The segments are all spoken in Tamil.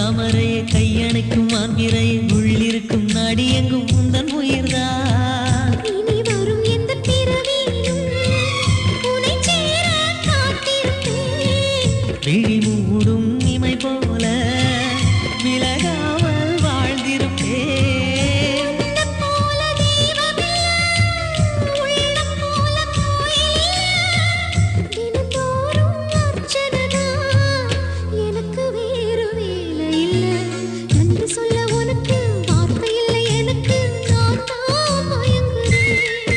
தாமரையை கையணைக்கும் மான்பிரையை உள்ளிருக்கும் நாடி எங்கும் உந்தன் உயிர்தான். இனி வரும் எந்த பிறவியிலும் உன்னை சேர காத்திருப்பேன். விழி மூடும் இமை போல விலகாமல் வாழ்ந்திருப்பேன். உன்னைப் போல தெய்வமில்லை, உள்ளம் போல கோயிலில்லை. தினந்தோறும் அர்ச்சனைதான், எனக்கு வேறு வேலை இல்லை. நன்றி சொல்ல உனக்கு வார்த்தை இல்லை எனக்கு, நான் தான் மயங்குறேன்.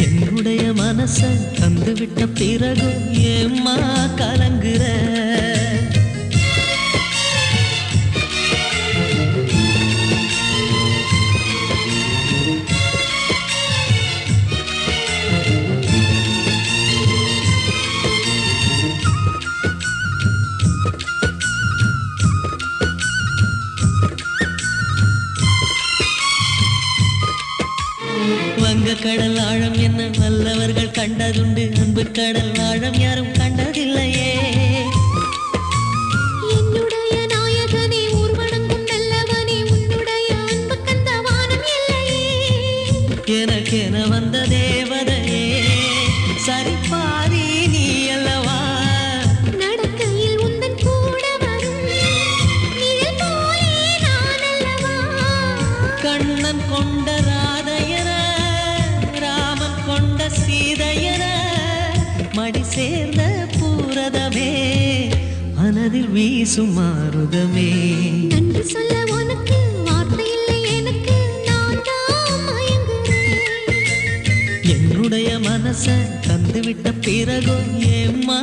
என்னுடைய மனச தந்துவிட்ட பிறகும் ஏம்மா கலங்குற? வங்கக்கடல் ஆழம் என்ன வல்லவர்கள் கண்டதுண்டு, அன்பு கடல் ஆழம் யாரும் கண்டதில்லையே. என்னுடைய நாயகனே, ஊர்வனங்கும் நல்லவனே, உன்னுடைய அன்பு கந்த வானம் எல்லையே. எனக்கென வந்த தேவதையே சரிபாரி நீ அல்லவா? நடக்கையில் உந்தன் கூட வரும் நிழல் போலே நான் அல்லவா? கண்ணன் கொண்ட ராதையர, ராமன் கொண்ட சீதையர, மடி சேர்ந்த பூரதமே, மனதில் வீசும் மாருதமே. நன்றி சொல்ல உனக்கு வார்த்தை இல்லை எனக்கு, நான் தான் மயங்குறேன். என்னுடைய மனச தந்துவிட்ட பிறகும் ஏம்மா